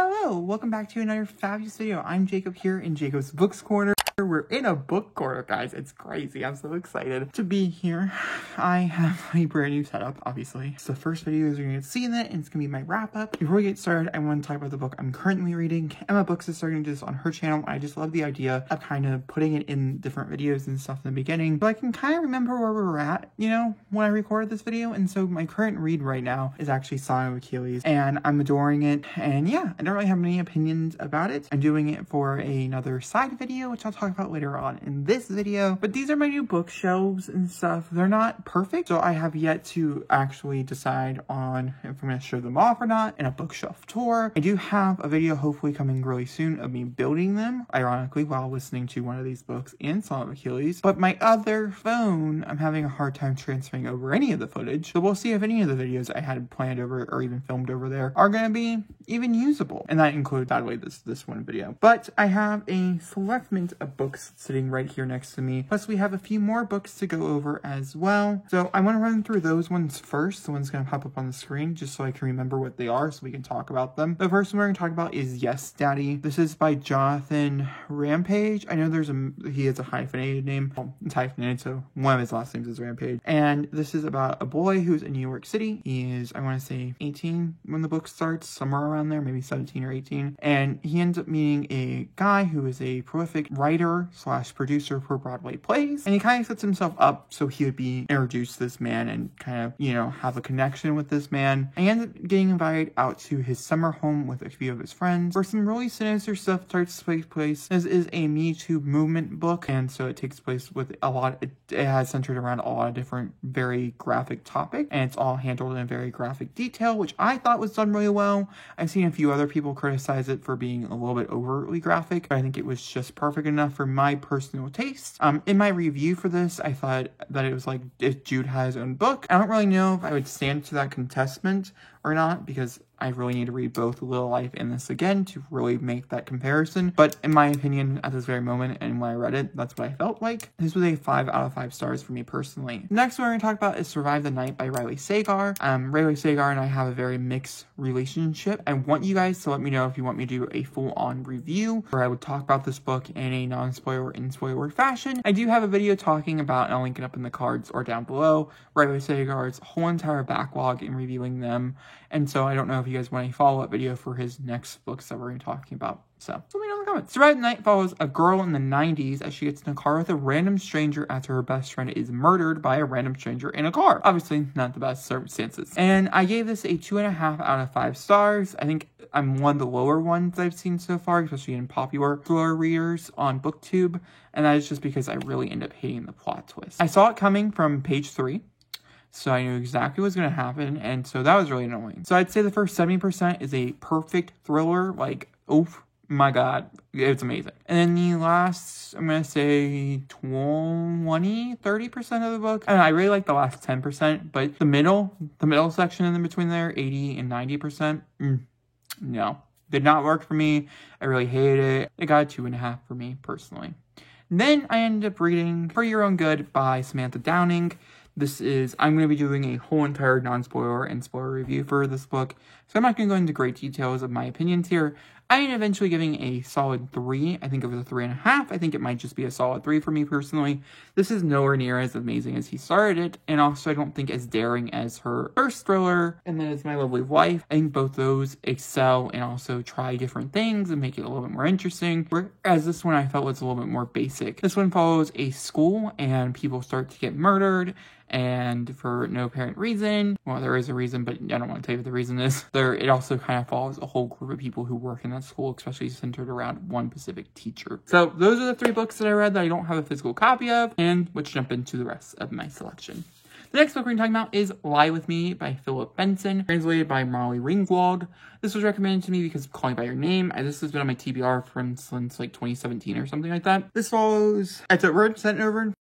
Hello, welcome back to another fabulous video. I'm Jacob here in Jacob's Books Corner. We're in a book corner, guys. It's crazy. I'm so excited to be here. I have a brand new setup, obviously. It's the first video you're going to see in it, and it's going to be my wrap up. Before we get started, I want to talk about the book I'm currently reading. Emma Books is starting to do this on her channel. I just love the idea of kind of putting it in different videos and stuff in the beginning, but I can kind of remember where we were at, you know, when I recorded this video. And so my current read right now is actually Song of Achilles, and I'm adoring it. And yeah, I don't really have many opinions about it. I'm doing it for another side video, which I'll talk about later on in this video. But these are my new bookshelves and stuff. They're not perfect, so I have yet to actually decide on if I'm going to show them off or not in a bookshelf tour. I do have a video hopefully coming really soon of me building them, ironically, while listening to one of these books in Song of Achilles. But my other phone, I'm having a hard time transferring over any of the footage, so we'll see if any of the videos I had planned over or even filmed over there are going to be even usable. And that includes, by the way, this one video. But I have a selectment of books sitting right here next to me. Plus, we have a few more books to go over as well. So I want to run through those ones first. The one's going to pop up on the screen just so I can remember what they are so we can talk about them. The first one we're going to talk about is Yes, Daddy. This is by Jonathan Rampage. I know he has a hyphenated name. Well, it's hyphenated, so one of his last names is Rampage. And this is about a boy who's in New York City. He is, I want to say, 18 when the book starts, somewhere around there, maybe 17 or 18. And he ends up meeting a guy who is a prolific writer / producer for Broadway plays. And he kind of sets himself up so he would be introduced to this man and kind of, you know, have a connection with this man. And he ends up getting invited out to his summer home with a few of his friends, where some really sinister stuff starts to take place. This is a Me Too movement book, and so it takes place with it has centered around a lot of different very graphic topics, and it's all handled in very graphic detail, which I thought was done really well. I've seen a few other people criticize it for being a little bit overtly graphic, but I think it was just perfect enough for my personal taste. In my review for this, I thought that it was like if Jude had his own book. I don't really know if I would stand to that contestment or not, because I really need to read both Little Life and this again to really make that comparison. But in my opinion, at this very moment and when I read it, that's what I felt like. This was a 5 out of 5 stars for me personally. Next one we're going to talk about is Survive the Night by Riley Sagar. Riley Sagar and I have a very mixed relationship. I want you guys to let me know if you want me to do a full-on review where I would talk about this book in a non-spoiler and spoiler fashion. I do have a video talking about, and I'll link it up in the cards or down below, Riley Sagar's whole entire backlog and reviewing them. And so I don't know if you guys want a follow-up video for his next books that we're going to be talking about. So let me know in the comments. Survive the Night follows a girl in the 90s as she gets in a car with a random stranger after her best friend is murdered by a random stranger in a car. Obviously, not the best circumstances. And I gave this a 2.5 out of 5 stars. I think I'm one of the lower ones I've seen so far, especially in popular thriller readers on BookTube. And that is just because I really end up hating the plot twist. I saw it coming from page 3. So I knew exactly what was going to happen, and so that was really annoying. So I'd say the first 70% is a perfect thriller, like, oh my god, it's amazing. And then the last, I'm going to say 30% of the book, I really like the last 10%, but the middle section in between there, 80 and 90%, no. Did not work for me. I really hated it. It got a 2.5 for me, personally. Then I ended up reading For Your Own Good by Samantha Downing. I'm going to be doing a whole entire non-spoiler and spoiler review for this book, so I'm not going to go into great details of my opinions here. I ended up eventually giving a solid 3. I think it was a 3.5. I think it might just be a solid 3 for me personally. This is nowhere near as amazing as he started it, and also I don't think as daring as her first thriller, and then as My Lovely Wife. I think both those excel and also try different things and make it a little bit more interesting, whereas this one I felt was a little bit more basic. This one follows a school, and people start to get murdered, and for no apparent reason. Well, there is a reason, but I don't want to tell you what the reason is. It also kind of follows a whole group of people who work in that school, especially centered around one specific teacher. So those are the 3 books that I read that I don't have a physical copy of, and let's jump into the rest of my selection. The next book we're talking about is Lie With Me by Philip Benson, translated by Molly Ringwald. This was recommended to me because of Calling By Your Name. This has been on my TBR since like 2017 or something like that. This follows, it's written over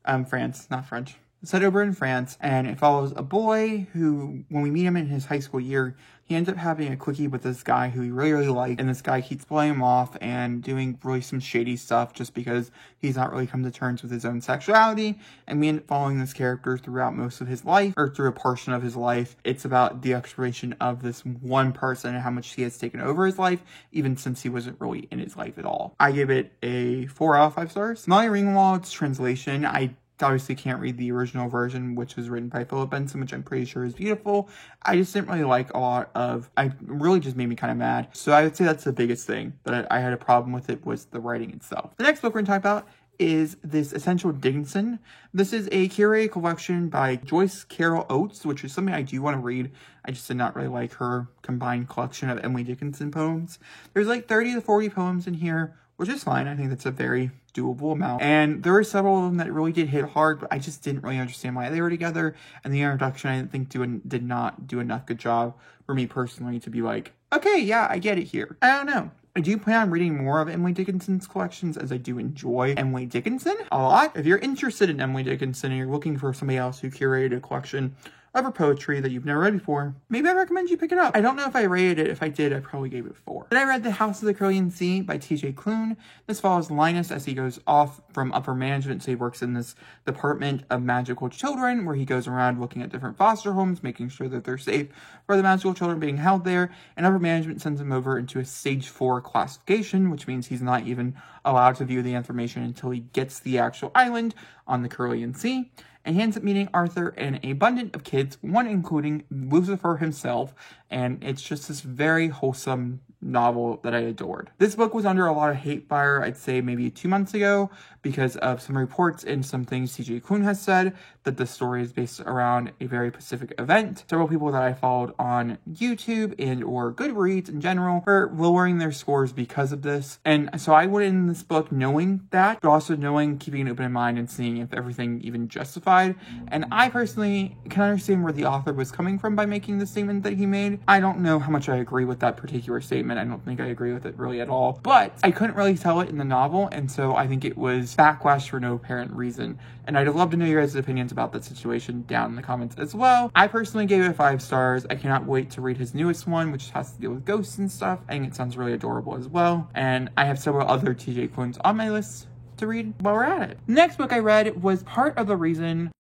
in France, not French. set over in France, and it follows a boy who, when we meet him in his high school year, he ends up having a quickie with this guy who he really likes, and this guy keeps playing him off and doing really some shady stuff just because he's not really come to terms with his own sexuality, and we end up following this character throughout most of his life, or through a portion of his life. It's about the exploration of this one person and how much he has taken over his life, even since he wasn't really in his life at all. I give it a 4 out of 5 stars. Molly Ringwald's translation, I obviously can't read the original version, which was written by Philip Benson, which I'm pretty sure is beautiful. I just didn't really like a lot of, it really just made me kind of mad. So I would say that's the biggest thing that I had a problem with it, was the writing itself. The next book we're going to talk about is this Essential Dickinson. This is a curated collection by Joyce Carol Oates, which is something I do want to read. I just did not really like her combined collection of Emily Dickinson poems. There's like 30 to 40 poems in here, which is fine. I think that's a very doable amount. And there were several of them that really did hit hard, but I just didn't really understand why they were together. And the introduction, I didn't think did not do enough good job for me personally to be like, okay, yeah, I get it here. I don't know. I do plan on reading more of Emily Dickinson's collections, as I do enjoy Emily Dickinson a lot. If you're interested in Emily Dickinson and you're looking for somebody else who curated a collection of her poetry that you've never read before, maybe I recommend you pick it up. I don't know if I rated it. If I did, I probably gave it 4. Then I read The House of the Carillion Sea by T.J. Klune. This follows Linus as he goes off from upper management, so he works in this department of magical children, where he goes around looking at different foster homes, making sure that they're safe for the magical children being held there, and upper management sends him over into a stage 4 classification, which means he's not even allowed to view the information until he gets to the actual island on the Carillion Sea. And he ends up meeting Arthur and a abundance of kids, one including Lucifer himself, and it's just this very wholesome novel that I adored. This book was under a lot of hate fire, I'd say maybe 2 months ago, because of some reports and some things T.J. Klune has said, that the story is based around a very specific event. Several people that I followed on YouTube and or Goodreads in general were lowering their scores because of this. And so I went in this book knowing that, but also knowing, keeping an open mind and seeing if everything even justified. And I personally can understand where the author was coming from by making the statement that he made. I don't know how much I agree with that particular statement. I don't think I agree with it really at all, but I couldn't really tell it in the novel, and so I think it was backlash for no apparent reason. And I'd love to know your guys' opinions about that situation down in the comments as well. I personally gave it 5 stars. I cannot wait to read his newest one, which has to deal with ghosts and stuff. I think it sounds really adorable as well. And I have several other T.J. Klunes on my list to read while we're at it. Next book I read was part of the reason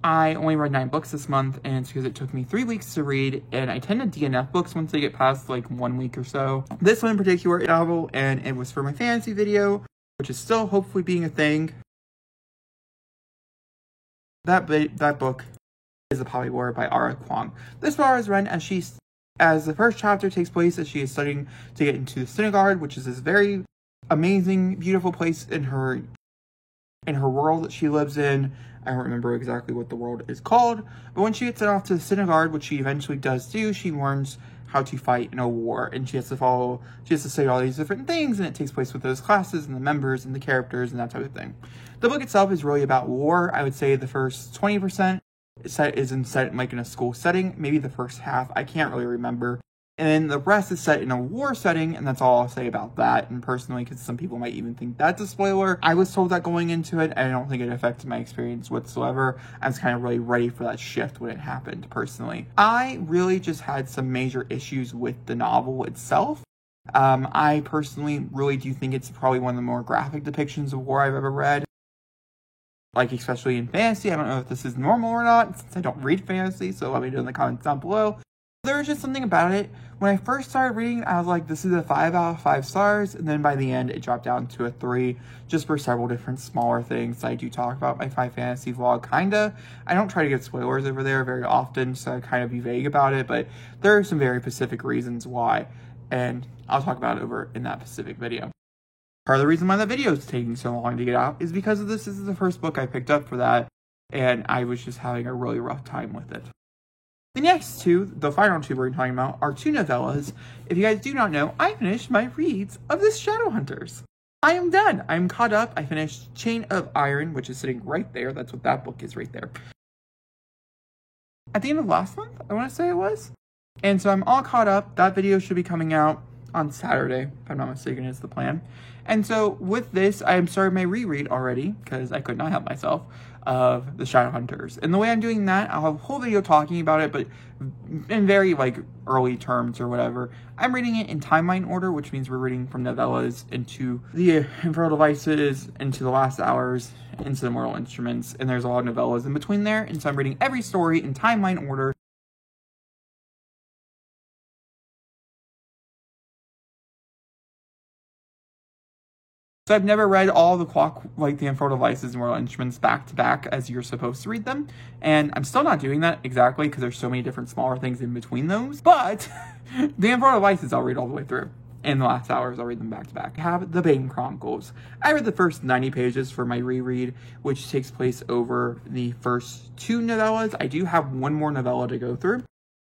I only read 9 books this month, and it's because it took me 3 weeks to read, and I tend to DNF books once they get past like 1 week or so. This one in particular, a novel, and it was for my fantasy video, which is still hopefully being a thing. That book is The Poppy War by Ara Kwong. This bar is run as the first chapter takes place as she is studying to get into the synagogue, which is this very amazing, beautiful place in her world that she lives in. I don't remember exactly what the world is called, but when she gets sent off to the synagogue, which she eventually does do, she learns how to fight in a war, and she has to study all these different things, and it takes place with those classes and the members and the characters and that type of thing. The book itself is really about war. I would say the first 20% is set in a school setting, maybe the first half, I can't really remember. And then the rest is set in a war setting, and that's all I'll say about that. And personally, because some people might even think that's a spoiler, I was told that going into it, and I don't think it affected my experience whatsoever. I was kind of really ready for that shift when it happened, personally. I really just had some major issues with the novel itself. I personally really do think it's probably one of the more graphic depictions of war I've ever read. Like, especially in fantasy. I don't know if this is normal or not, since I don't read fantasy, so let me know in the comments down below. There's just something about it. When I first started reading, I was like, this is a 5 out of 5 stars. And then by the end, it dropped down to a 3, just for several different smaller things. I do talk about my 5 fantasy vlog, kinda. I don't try to get spoilers over there very often, so I kind of be vague about it. But there are some very specific reasons why. And I'll talk about it over in that specific video. Part of the reason why that video is taking so long to get out is because of this. This is the first book I picked up for that. And I was just having a really rough time with it. The next two, the final two we're talking about, are 2 novellas. If you guys do not know, I finished my reads of the Shadowhunters. I am done. I'm caught up. I finished Chain of Iron, which is sitting right there. That's what that book is right there. At the end of last month, I want to say it was. And so I'm all caught up. That video should be coming out on Saturday, if I'm not mistaken, is the plan. And so with this, I am starting my reread already, because I could not help myself, of The Shadowhunters. And the way I'm doing that, I'll have a whole video talking about it, but in very, like, early terms or whatever. I'm reading it in timeline order, which means we're reading from novellas into the Infernal Devices, into The Last Hours, into The Mortal Instruments, and there's a lot of novellas in between there, and so I'm reading every story in timeline order. So I've never read all the the Infernal Devices and Mortal Instruments back to back as you're supposed to read them. And I'm still not doing that exactly because there's so many different smaller things in between those. But the Infernal Devices I'll read all the way through. In The Last Hours, I'll read them back to back. I have The Bane Chronicles. I read the first 90 pages for my reread, which takes place over the first 2 novellas. I do have one more novella to go through.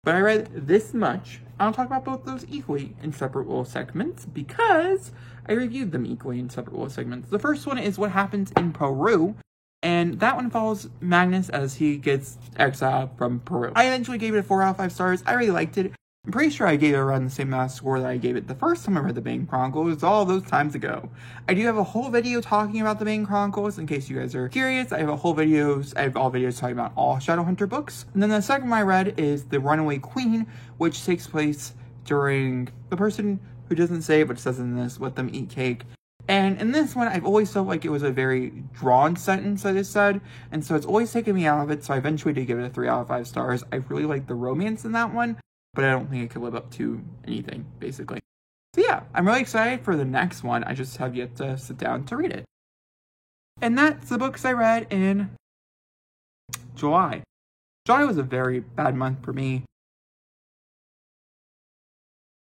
But I read this much. I'll talk about both those equally in separate little segments because I reviewed them equally in separate little segments. The first one is what happens in Peru, and that one follows Magnus as he gets exiled from Peru. I eventually gave it a 4 out of 5 stars. I really liked it. I'm pretty sure I gave it around the same amount of score that I gave it the first time I read The Bane Chronicles, all those times ago. I do have a whole video talking about The Bane Chronicles, in case you guys are curious. I have all videos talking about all Shadowhunter books. And then the second one I read is The Runaway Queen, which takes place during the person who doesn't say it, but says in this, let them eat cake. And in this one, I've always felt like it was a very drawn sentence that is said, and so it's always taken me out of it, so I eventually did give it a 3 out of 5 stars. I really like the romance in that one, but I don't think it could live up to anything, basically. So yeah, I'm really excited for the next one. I just have yet to sit down to read it. And that's the books I read in July. July was a very bad month for me.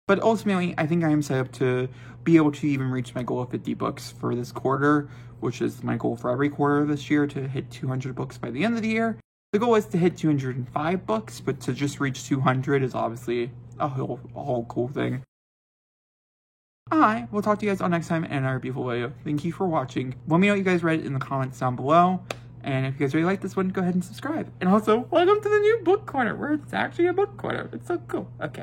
But ultimately, I think I am set up to be able to even reach my goal of 50 books for this quarter, which is my goal for every quarter this year, to hit 200 books by the end of the year. The goal is to hit 205 books, but to just reach 200 is obviously a whole cool thing. I will talk to you guys all next time in another beautiful video. Thank you for watching. Let me know what you guys read in the comments down below. And if you guys really like this one, go ahead and subscribe. And also, welcome to the new book corner, where it's actually a book corner. It's so cool. Okay.